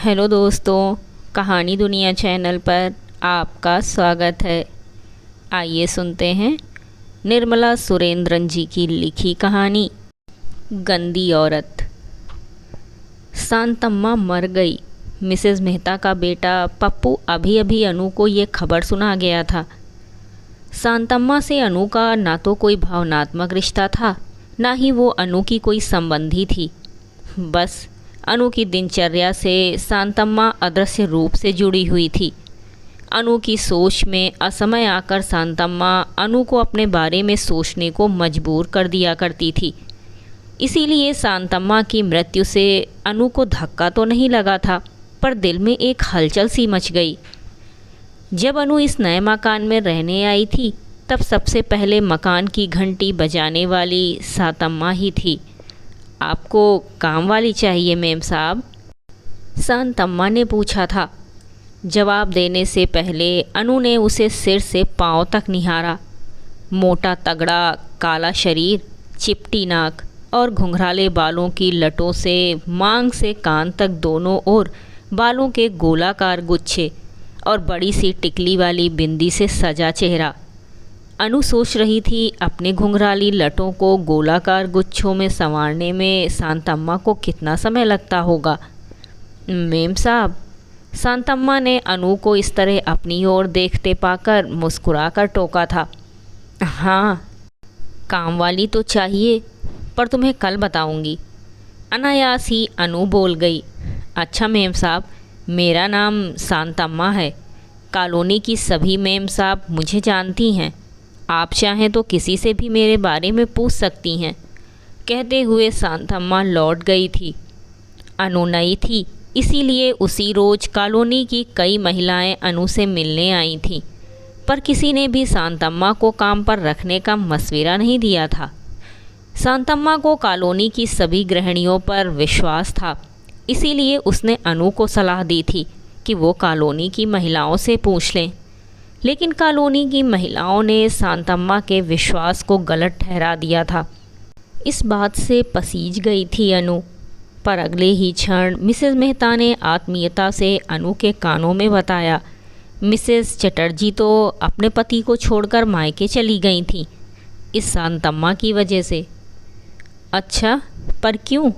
Hello दोस्तों, कहानी दुनिया चैनल पर आपका स्वागत है। आइए सुनते हैं निर्मला सुरेंद्रन जी की लिखी कहानी गंदी औरत। शांतम्मा मर गई। मिसेस मेहता का बेटा पप्पू अभी अभी अनु को ये खबर सुना गया था। शांतम्मा से अनु का ना तो कोई भावनात्मक रिश्ता था, ना ही वो अनु की कोई संबंधी थी। बस अनु की दिनचर्या से शांतम्मा अदृश्य रूप से जुड़ी हुई थी। अनु की सोच में असमय आकर शांतम्मा अनु को अपने बारे में सोचने को मजबूर कर दिया करती थी। इसीलिए शांतम्मा की मृत्यु से अनु को धक्का तो नहीं लगा था, पर दिल में एक हलचल सी मच गई। जब अनु इस नए मकान में रहने आई थी, तब सबसे पहले मकान की घंटी बजाने वाली शांतम्मा ही थी। आपको काम वाली चाहिए मेम साहब? शांतम्मा ने पूछा था। जवाब देने से पहले अनु ने उसे सिर से पांव तक निहारा। मोटा तगड़ा काला शरीर, चिपटी नाक और घुंघराले बालों की लटों से मांग से कान तक दोनों ओर बालों के गोलाकार गुच्छे और बड़ी सी टिकली वाली बिंदी से सजा चेहरा। अनु सोच रही थी अपने घुंघराली लटों को गोलाकार गुच्छों में संवारने में शांतम्मा को कितना समय लगता होगा। मेम साहब, शांतम्मा ने अनु को इस तरह अपनी ओर देखते पाकर मुस्कुराकर टोका था। हाँ, काम वाली तो चाहिए, पर तुम्हें कल बताऊंगी। अनायास ही अनु बोल गई। अच्छा मेम साहब, मेरा नाम शांतम्मा है। कॉलोनी की सभी मेम साहब मुझे जानती हैं। आप चाहें तो किसी से भी मेरे बारे में पूछ सकती हैं। कहते हुए शांतम्मा लौट गई थी। अनु नई थी, इसीलिए उसी रोज़ कॉलोनी की कई महिलाएं अनु से मिलने आई थीं, पर किसी ने भी शांतम्मा को काम पर रखने का मशविरा नहीं दिया था। शांतम्मा को कॉलोनी की सभी गृहिणियों पर विश्वास था, इसीलिए उसने अनु को सलाह दी थी कि वो कॉलोनी की महिलाओं से पूछ लें। लेकिन कॉलोनी की महिलाओं ने शांतम्मा के विश्वास को गलत ठहरा दिया था। इस बात से पसीज गई थी अनु, पर अगले ही क्षण मिसेस मेहता ने आत्मीयता से अनु के कानों में बताया, मिसेस चटर्जी तो अपने पति को छोड़कर मायके चली गई थीं, इस शांतम्मा की वजह से। अच्छा, पर क्यों?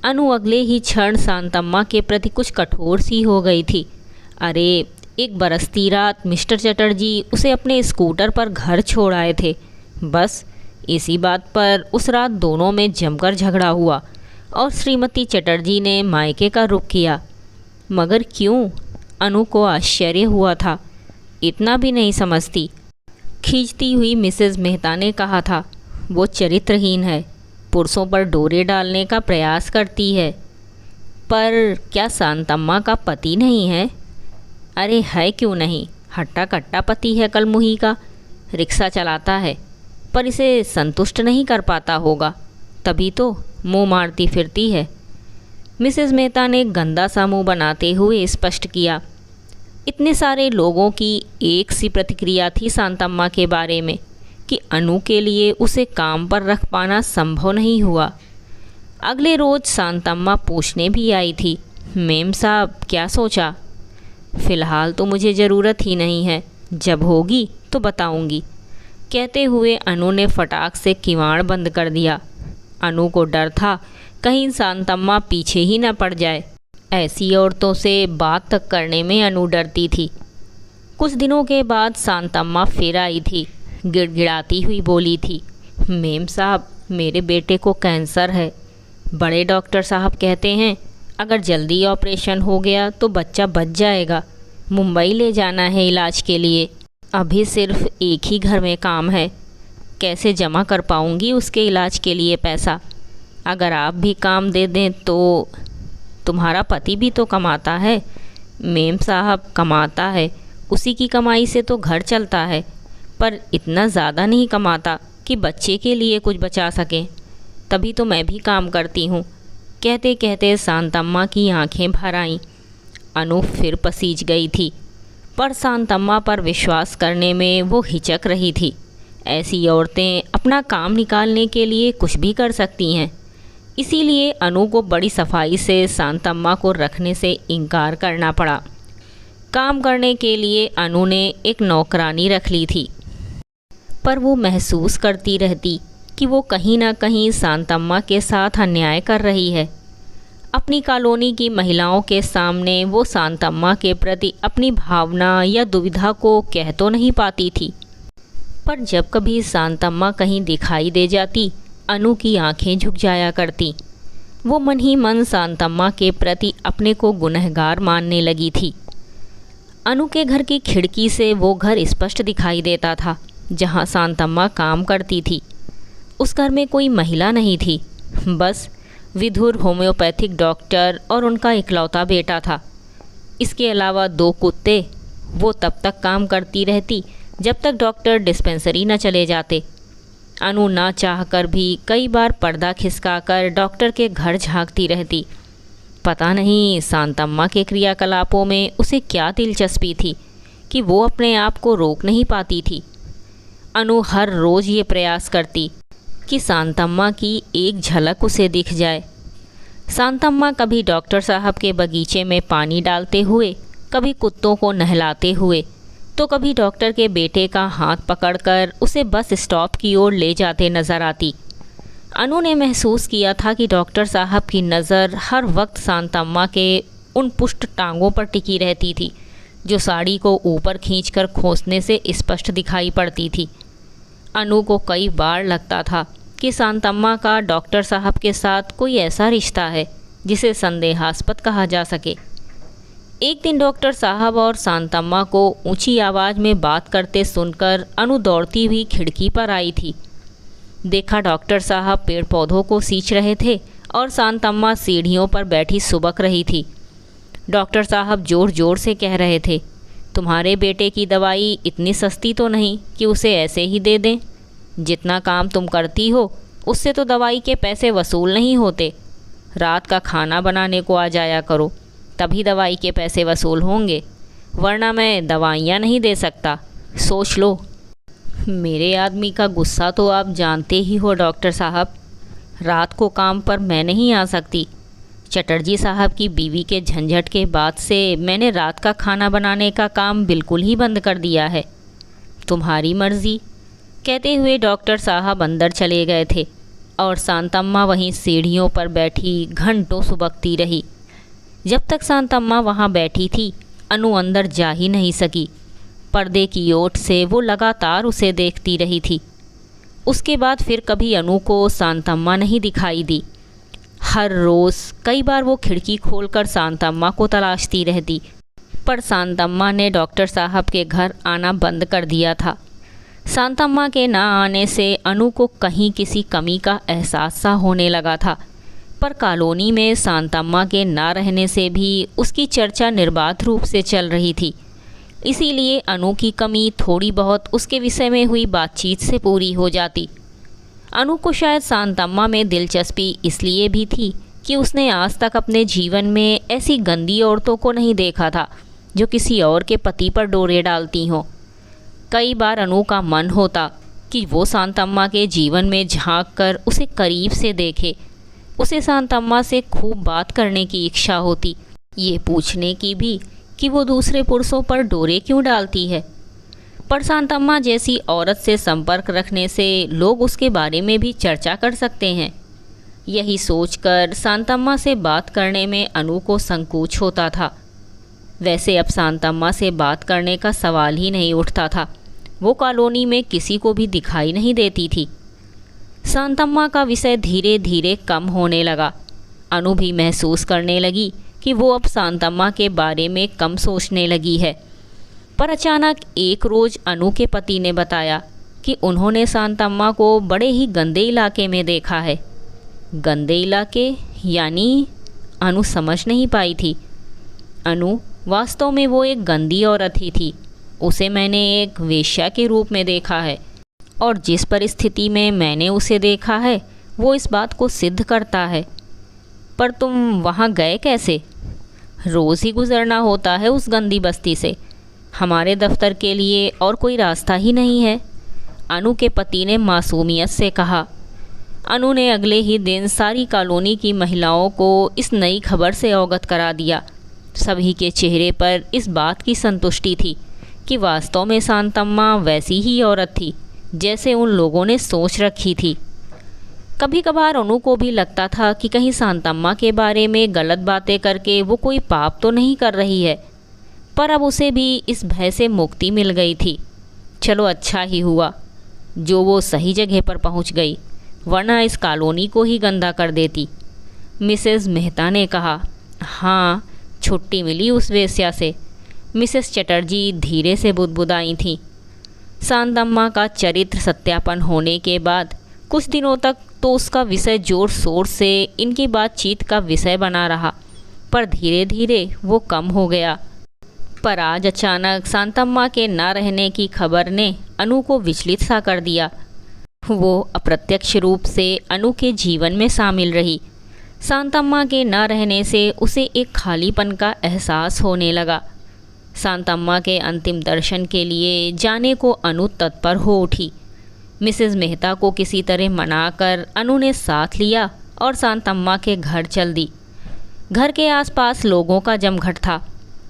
अनु अगले ही क्षण शांतम्मा के प्रति कुछ कठोर सी हो गई थी। अरे, एक बरसती रात मिस्टर चटर्जी उसे अपने स्कूटर पर घर छोड़ आए थे। बस इसी बात पर उस रात दोनों में जमकर झगड़ा हुआ और श्रीमती चटर्जी ने मायके का रुख किया। मगर क्यों? अनु को आश्चर्य हुआ था। इतना भी नहीं समझती, खींचती हुई मिसेस मेहता ने कहा था। वो चरित्रहीन है, पुरुषों पर डोरे डालने का प्रयास करती है। पर क्या शांतम्मा का पति नहीं है? अरे है क्यों नहीं, हट्टा कट्टा पति है कलमुही का। रिक्शा चलाता है, पर इसे संतुष्ट नहीं कर पाता होगा, तभी तो मुंह मारती फिरती है। मिसेस मेहता ने गंदा सा मुंह बनाते हुए स्पष्ट किया। इतने सारे लोगों की एक सी प्रतिक्रिया थी शांतम्मा के बारे में कि अनु के लिए उसे काम पर रख पाना संभव नहीं हुआ। अगले रोज़ शांतम्मा पूछने भी आई थी, मेम साहब क्या सोचा? फ़िलहाल तो मुझे ज़रूरत ही नहीं है, जब होगी तो बताऊंगी। कहते हुए अनु ने फटाक से किवाड़ बंद कर दिया। अनु को डर था कहीं शांतम्मा पीछे ही न पड़ जाए। ऐसी औरतों से बात तक करने में अनु डरती थी। कुछ दिनों के बाद शांतम्मा फिर आई थी। गिड़गिड़ाती हुई बोली थी, मेम साहब, मेरे बेटे को कैंसर है। बड़े डॉक्टर साहब कहते हैं अगर जल्दी ऑपरेशन हो गया तो बच्चा बच जाएगा। मुंबई ले जाना है इलाज के लिए। अभी सिर्फ एक ही घर में काम है, कैसे जमा कर पाऊंगी उसके इलाज के लिए पैसा? अगर आप भी काम दे दें तो। तुम्हारा पति भी तो कमाता है। मेम साहब, कमाता है, उसी की कमाई से तो घर चलता है, पर इतना ज़्यादा नहीं कमाता कि बच्चे के लिए कुछ बचा सकें। तभी तो मैं भी काम करती हूँ। कहते कहते शांतम्मा की आंखें भर आईं। अनु फिर पसीज गई थी, पर शांतम्मा पर विश्वास करने में वो हिचक रही थी। ऐसी औरतें अपना काम निकालने के लिए कुछ भी कर सकती हैं। इसीलिए अनु को बड़ी सफाई से शांतम्मा को रखने से इनकार करना पड़ा। काम करने के लिए अनु ने एक नौकरानी रख ली थी, पर वो महसूस करती रहती कि वो कहीं ना कहीं शांतम्मा के साथ अन्याय कर रही है। अपनी कॉलोनी की महिलाओं के सामने वो शांतम्मा के प्रति अपनी भावना या दुविधा को कह तो नहीं पाती थी, पर जब कभी शांतम्मा कहीं दिखाई दे जाती, अनु की आंखें झुक जाया करती। वो मन ही मन शांतम्मा के प्रति अपने को गुनहगार मानने लगी थी। अनु के घर की खिड़की से वो घर स्पष्ट दिखाई देता था जहाँ शांतम्मा काम करती थी। उस घर में कोई महिला नहीं थी, बस विधुर होम्योपैथिक डॉक्टर और उनका इकलौता बेटा था। इसके अलावा 2 कुत्ते। वो तब तक काम करती रहती जब तक डॉक्टर डिस्पेंसरी न चले जाते। अनु ना चाहकर भी कई बार पर्दा खिसकाकर डॉक्टर के घर झांकती रहती। पता नहीं शांतम्मा के क्रियाकलापों में उसे क्या दिलचस्पी थी कि वो अपने आप को रोक नहीं पाती थी। अनु हर रोज़ ये प्रयास करती कि शांतम्मा की एक झलक उसे दिख जाए। शांतम्मा कभी डॉक्टर साहब के बगीचे में पानी डालते हुए, कभी कुत्तों को नहलाते हुए, तो कभी डॉक्टर के बेटे का हाथ पकड़कर उसे बस स्टॉप की ओर ले जाते नजर आती। अनु ने महसूस किया था कि डॉक्टर साहब की नज़र हर वक्त शांतम्मा के उन पुष्ट टांगों पर टिकी रहती थी जो साड़ी को ऊपर खींचकर खोंसने से स्पष्ट दिखाई पड़ती थी। अनु को कई बार लगता था कि शांतम्मा का डॉक्टर साहब के साथ कोई ऐसा रिश्ता है जिसे संदेहास्पद कहा जा सके। एक दिन डॉक्टर साहब और शांतम्मा को ऊंची आवाज़ में बात करते सुनकर अनु दौड़ती हुई खिड़की पर आई थी। देखा डॉक्टर साहब पेड़ पौधों को सींच रहे थे और शांतम्मा सीढ़ियों पर बैठी सुबक रही थी। डॉक्टर साहब ज़ोर ज़ोर से कह रहे थे, तुम्हारे बेटे की दवाई इतनी सस्ती तो नहीं कि उसे ऐसे ही दे दें। जितना काम तुम करती हो उससे तो दवाई के पैसे वसूल नहीं होते। रात का खाना बनाने को आ जाया करो, तभी दवाई के पैसे वसूल होंगे, वरना मैं दवाइयाँ नहीं दे सकता। सोच लो। मेरे आदमी का गुस्सा तो आप जानते ही हो डॉक्टर साहब। रात को काम पर मैं नहीं आ सकती। चटर्जी साहब की बीवी के झंझट के बाद से मैंने रात का खाना बनाने का काम बिल्कुल ही बंद कर दिया है। तुम्हारी मर्ज़ी। कहते हुए डॉक्टर साहब अंदर चले गए थे और शांतम्मा वहीं सीढ़ियों पर बैठी घंटों सुबकती रही। जब तक शांतम्मा वहाँ बैठी थी, अनु अंदर जा ही नहीं सकी। पर्दे की ओट से वो लगातार उसे देखती रही थी। उसके बाद फिर कभी अनु को शांतम्मा नहीं दिखाई दी। हर रोज़ कई बार वो खिड़की खोलकर शांतम्मा को तलाशती रहती, पर शांतम्मा ने डॉक्टर साहब के घर आना बंद कर दिया था। शांतम्मा के ना आने से अनु को कहीं किसी कमी का एहसास सा होने लगा था, पर कॉलोनी में शांतम्मा के ना रहने से भी उसकी चर्चा निर्बाध रूप से चल रही थी। इसीलिए अनु की कमी थोड़ी बहुत उसके विषय में हुई बातचीत से पूरी हो जाती। अनु को शायद शांतम्मा में दिलचस्पी इसलिए भी थी कि उसने आज तक अपने जीवन में ऐसी गंदी औरतों को नहीं देखा था जो किसी और के पति पर डोरे डालती हों। कई बार अनु का मन होता कि वो शांतम्मा के जीवन में झांक कर उसे करीब से देखे। उसे शांतम्मा से खूब बात करने की इच्छा होती, ये पूछने की भी कि वो दूसरे पुरुषों पर डोरे क्यों डालती है। पर शांतम्मा जैसी औरत से संपर्क रखने से लोग उसके बारे में भी चर्चा कर सकते हैं। यही सोचकर शांतम्मा से बात करने में अनु को संकोच होता था। वैसे अब शांतम्मा से बात करने का सवाल ही नहीं उठता था। वो कॉलोनी में किसी को भी दिखाई नहीं देती थी। शांतम्मा का विषय धीरे धीरे कम होने लगा। अनु भी महसूस करने लगी कि वो अब शांतम्मा के बारे में कम सोचने लगी है। पर अचानक एक रोज़ अनु के पति ने बताया कि उन्होंने शांतम्मा को बड़े ही गंदे इलाके में देखा है। गंदे इलाके यानी? अनु समझ नहीं पाई थी। अनु, वास्तव में वो एक गंदी औरत ही थी। उसे मैंने एक वेश्या के रूप में देखा है, और जिस परिस्थिति में मैंने उसे देखा है वो इस बात को सिद्ध करता है। पर तुम वहाँ गए कैसे? रोज़ ही गुज़रना होता है उस गंदी बस्ती से। हमारे दफ्तर के लिए और कोई रास्ता ही नहीं है। अनु के पति ने मासूमियत से कहा। अनु ने अगले ही दिन सारी कॉलोनी की महिलाओं को इस नई खबर से अवगत करा दिया। सभी के चेहरे पर इस बात की संतुष्टि थी कि वास्तव में शांतम्मा वैसी ही औरत थी जैसे उन लोगों ने सोच रखी थी। कभी कभार अनु को भी लगता था कि कहीं शांतम्मा के बारे में गलत बातें करके वो कोई पाप तो नहीं कर रही है, पर अब उसे भी इस भय से मुक्ति मिल गई थी। चलो अच्छा ही हुआ जो वो सही जगह पर पहुंच गई, वरना इस कॉलोनी को ही गंदा कर देती। मिसेस मेहता ने कहा। हाँ, छुट्टी मिली उस वेश्या से, मिसेस चटर्जी धीरे से बुदबुदाई थीं। शांतम्मा का चरित्र सत्यापन होने के बाद कुछ दिनों तक तो उसका विषय जोर शोर से इनकी बातचीत का विषय बना रहा, पर धीरे धीरे वो कम हो गया। पर आज अचानक शांतम्मा के न रहने की खबर ने अनु को विचलित सा कर दिया। वो अप्रत्यक्ष रूप से अनु के जीवन में शामिल रही। शांतम्मा के न रहने से उसे एक खालीपन का एहसास होने लगा। शांतम्मा के अंतिम दर्शन के लिए जाने को अनु तत्पर हो उठी। मिसेस मेहता को किसी तरह मनाकर अनु ने साथ लिया और शांतम्मा के घर चल दी। घर के आसपास लोगों का जमघट था।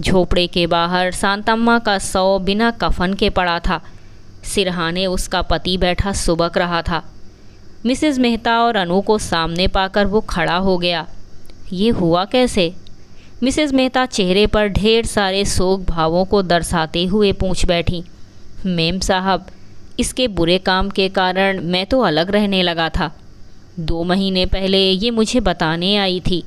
झोपड़े के बाहर शांतम्मा का शव बिना कफन के पड़ा था। सिरहाने उसका पति बैठा सुबक रहा था। मिसेस मेहता और अनु को सामने पाकर वो खड़ा हो गया। ये हुआ कैसे? मिसेस मेहता चेहरे पर ढेर सारे शोक भावों को दर्शाते हुए पूछ बैठी। मेम साहब, इसके बुरे काम के कारण मैं तो अलग रहने लगा था। 2 महीने पहले ये मुझे बताने आई थी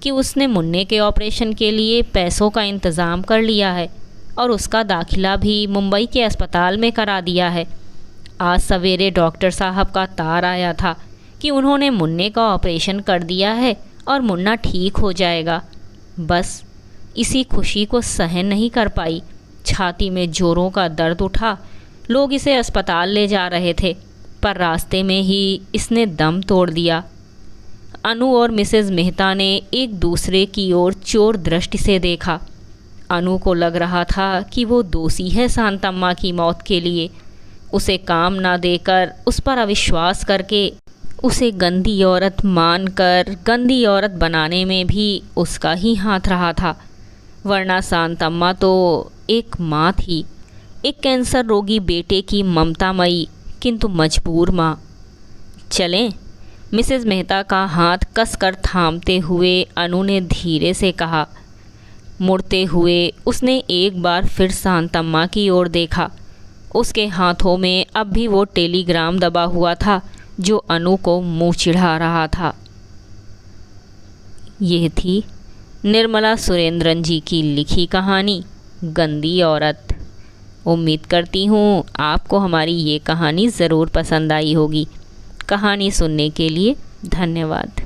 कि उसने मुन्ने के ऑपरेशन के लिए पैसों का इंतज़ाम कर लिया है और उसका दाखिला भी मुंबई के अस्पताल में करा दिया है। आज सवेरे डॉक्टर साहब का तार आया था कि उन्होंने मुन्ने का ऑपरेशन कर दिया है और मुन्ना ठीक हो जाएगा। बस इसी खुशी को सहन नहीं कर पाई। छाती में जोरों का दर्द उठा। लोग इसे अस्पताल ले जा रहे थे, पर रास्ते में ही इसने दम तोड़ दिया। अनु और मिसेस मेहता ने एक दूसरे की ओर चोर दृष्टि से देखा। अनु को लग रहा था कि वो दोषी है शांतम्मा की मौत के लिए। उसे काम ना देकर, उस पर अविश्वास करके, उसे गंदी औरत मानकर गंदी औरत बनाने में भी उसका ही हाथ रहा था। वरना शांतम्मा तो एक माँ थी, एक कैंसर रोगी बेटे की ममतामयी किंतु मजबूर माँ। चलें, मिसेस मेहता का हाथ कसकर थामते हुए अनु ने धीरे से कहा। मुड़ते हुए उसने एक बार फिर शांतम्मा की ओर देखा। उसके हाथों में अब भी वो टेलीग्राम दबा हुआ था जो अनु को मुंह चिढ़ा रहा था। यह थी निर्मला सुरेंद्रन जी की लिखी कहानी गंदी औरत। उम्मीद करती हूँ आपको हमारी ये कहानी ज़रूर पसंद आई होगी। कहानी सुनने के लिए धन्यवाद।